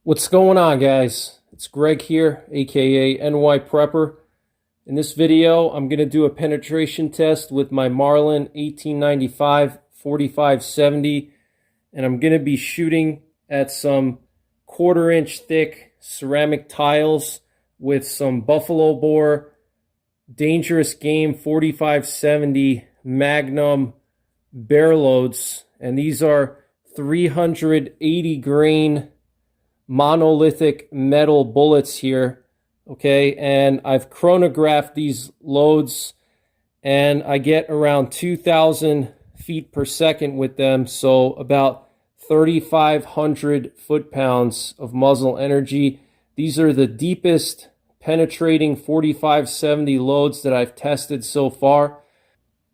What's going on, guys? It's Greg here, aka NYPrepper. In this video, I'm going to do a penetration test with my Marlin 1895 4570, and I'm going to be shooting at some 1/4 inch thick ceramic tiles with some buffalo bore dangerous game 4570 Magnum bear loads, and these are 380 grain monolithic metal bullets here. Okay, and I've chronographed these loads, and I get around 2,000 feet per second with them, so about 3,500 foot-pounds of muzzle energy. These are the deepest penetrating 4570 loads that I've tested so far.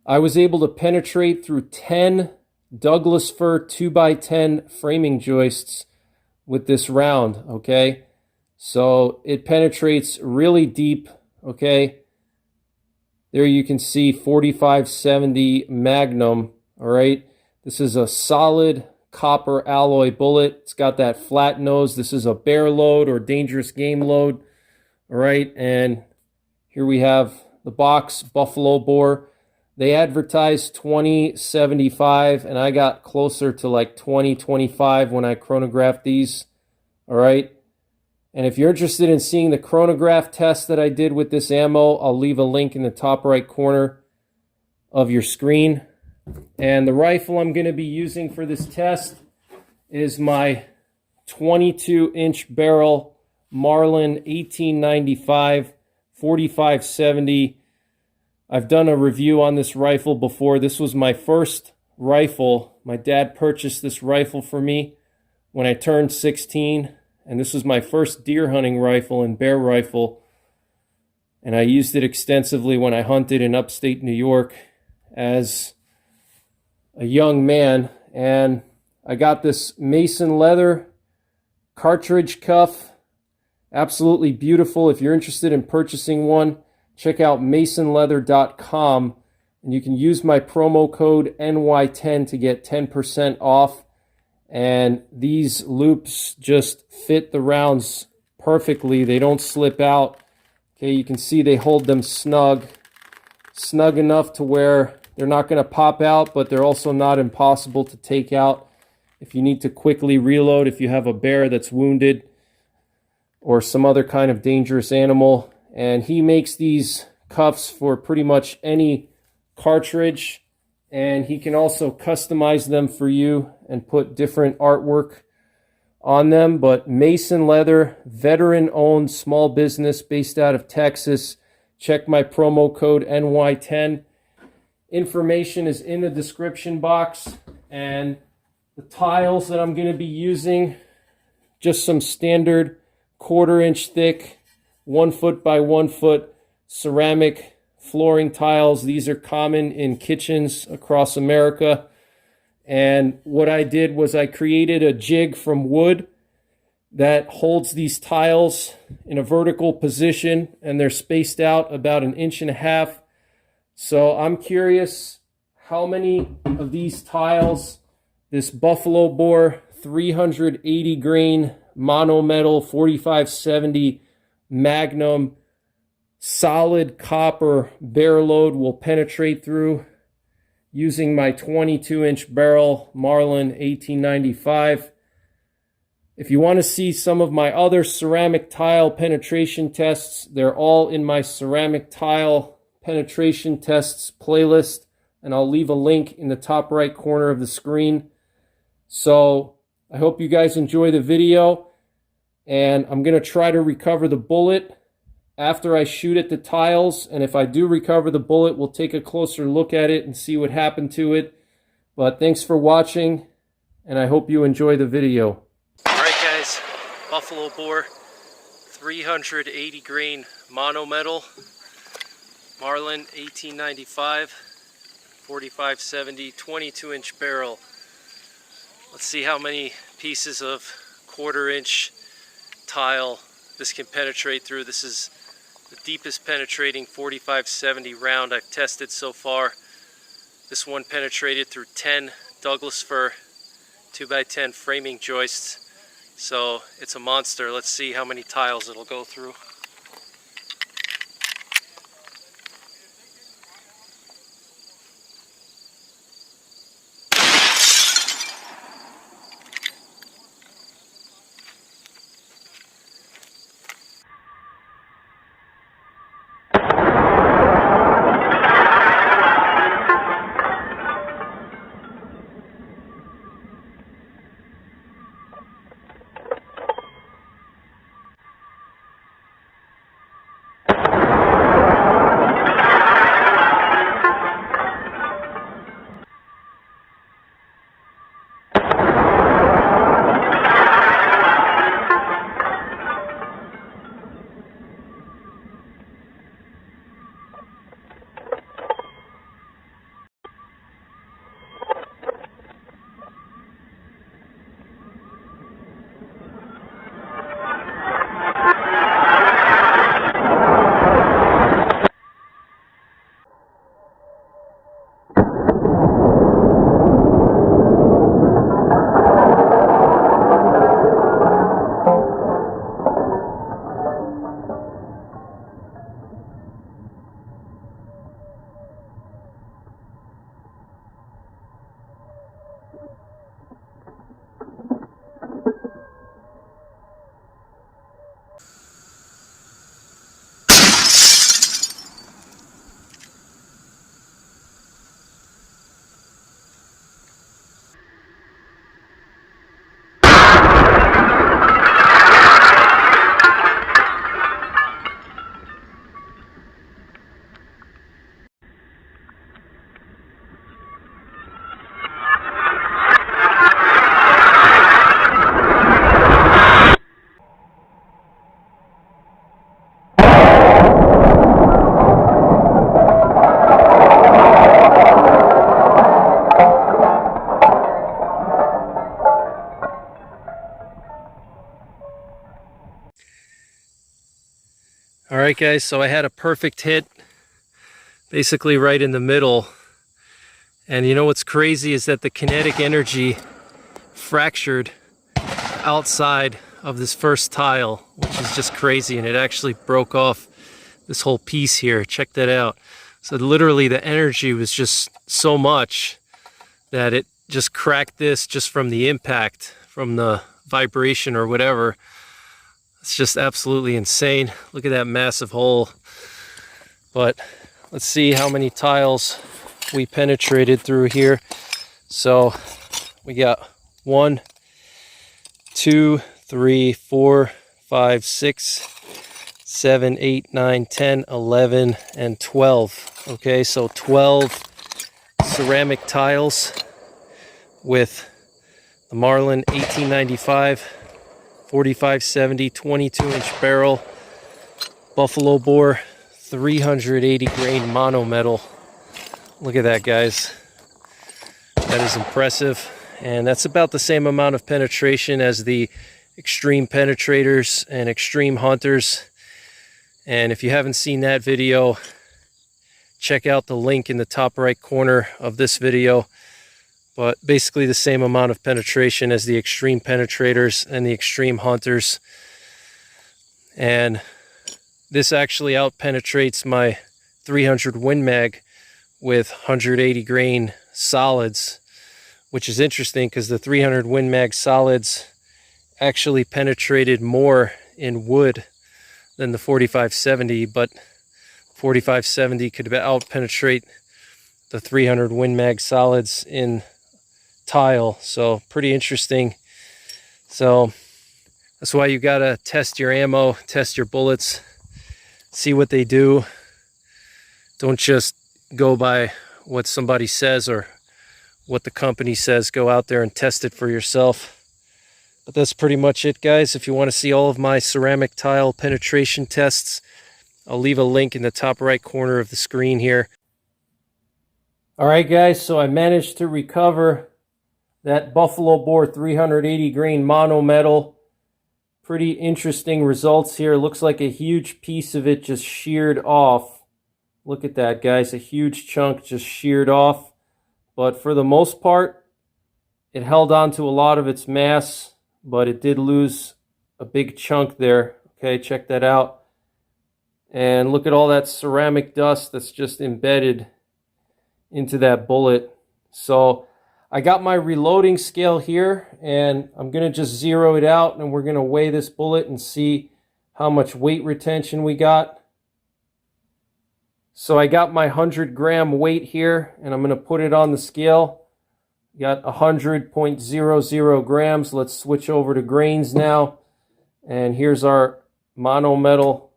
I was able to penetrate through 10 Douglas fir 2x10 framing joists with this round, okay? So it penetrates really deep, okay? There you can see 4570 Magnum, all right? This is a solid copper alloy bullet. It's got that flat nose. This is a bear load or dangerous game load, all right? And here we have the box, buffalo bore. They advertised 2075, and I got closer to like 2025 when I chronographed these, all right? And if you're interested in seeing the chronograph test that I did with this ammo, I'll leave a link in the top right corner of your screen. And the rifle I'm going to be using for this test is my 22-inch barrel Marlin 1895 4570. I've done a review on this rifle before. This was my first rifle. My dad purchased this rifle for me when I turned 16, and this was my first deer hunting rifle and bear rifle, and I used it extensively when I hunted in upstate New York as a young man. And I got this Mason leather cartridge cuff, absolutely beautiful. If you're interested in purchasing one, check out masonleather.com, and you can use my promo code NY10 to get 10% off. And these loops just fit the rounds perfectly. They don't slip out. Okay, you can see they hold them snug enough to where they're not going to pop out, but they're also not impossible to take out if you need to quickly reload, if you have a bear that's wounded or some other kind of dangerous animal. And he makes these cuffs for pretty much any cartridge, and he can also customize them for you and put different artwork on them. But Mason Leather, veteran-owned small business based out of Texas. Check my promo code NY10. Information is in the description box, and the tiles that I'm going to be using, just some standard 1/4 inch thick 1 foot by 1 foot ceramic flooring tiles. These are common in kitchens across America. And what I did was I created a jig from wood that holds these tiles in a vertical position, and they're spaced out about 1.5 inches. So I'm curious how many of these tiles this buffalo bore 380 grain monometal 4570 Magnum solid copper bear load will penetrate through using my 22-inch barrel Marlin 1895. If you want to see some of my other ceramic tile penetration tests, they're all in my ceramic tile penetration tests playlist, and I'll leave a link in the top right corner of the screen. So I hope you guys enjoy the video, and I'm going to try to recover the bullet after I shoot at the tiles. And if I do recover the bullet, we'll take a closer look at it and see what happened to it. But thanks for watching, and I hope you enjoy the video. Alright guys, buffalo bore 380 grain monometal Marlin 1895 4570 22-inch barrel. Let's see how many pieces of 1/4 inch tile this can penetrate through. This is the deepest penetrating 4570 round I've tested so far. This one penetrated through 10 Douglas fir 2x10 framing joists. So it's a monster. Let's see how many tiles it'll go through. All right, guys, so I had a perfect hit, basically right in the middle. And you know what's crazy is that the kinetic energy fractured outside of this first tile, which is just crazy. And it actually broke off this whole piece here. Check that out. So literally the energy was just so much that it just cracked this just from the impact, from the vibration or whatever. It's just absolutely insane. Look at that massive hole. But let's see how many tiles we penetrated through here. So we got 1, 2, 3, 4, 5, 6, 7, 8, 9, 10, 11, and 12. Okay, so 12 ceramic tiles with the Marlin 1895 4570 22-inch barrel buffalo bore 380 grain monometal. Look at that, guys. That is impressive. And that's about the same amount of penetration as the extreme penetrators and extreme hunters. And if you haven't seen that video, check out the link in the top right corner of this video. But basically the same amount of penetration as the extreme penetrators and the extreme hunters. And this actually out penetrates my 300 Win Mag with 180 grain solids, which is interesting because the 300 Win Mag solids actually penetrated more in wood than the 4570, but 4570 could out penetrate the 300 Win Mag solids in tile. So pretty interesting. So that's why you gotta test your ammo, test your bullets, see what they do. Don't just go by what somebody says or what the company says. Go out there and test it for yourself. But that's pretty much it, guys. If you want to see all of my ceramic tile penetration tests, I'll leave a link in the top right corner of the screen here. All right, guys, so I managed to recover that buffalo bore 380 grain monometal. Pretty interesting results here. Looks like a huge piece of it just sheared off. Look at that, guys. A huge chunk just sheared off. But for the most part, it held on to a lot of its mass. but it did lose a big chunk there. Okay, check that out. And look at all that ceramic dust that's just embedded into that bullet. So I got my reloading scale here, and I'm going to just zero it out, and we're going to weigh this bullet and see how much weight retention we got. So I got my 100-gram weight here, and I'm going to put it on the scale. Got 100.00 grams. Let's switch over to grains now. And here's our monometal,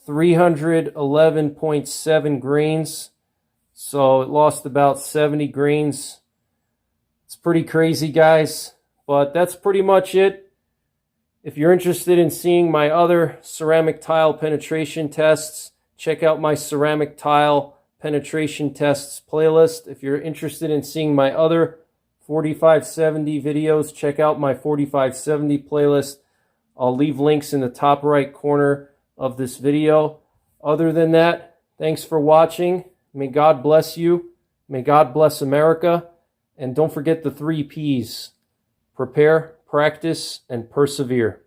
311.7 grains. So it lost about 70 grains. It's pretty crazy, guys, but that's pretty much it. If you're interested in seeing my other ceramic tile penetration tests, check out my ceramic tile penetration tests playlist. If you're interested in seeing my other 4570 videos, check out my 4570 playlist. I'll leave links in the top right corner of this video. Other than that, thanks for watching. May God bless you. May God bless America. And don't forget the 3 Ps: prepare, practice, and persevere.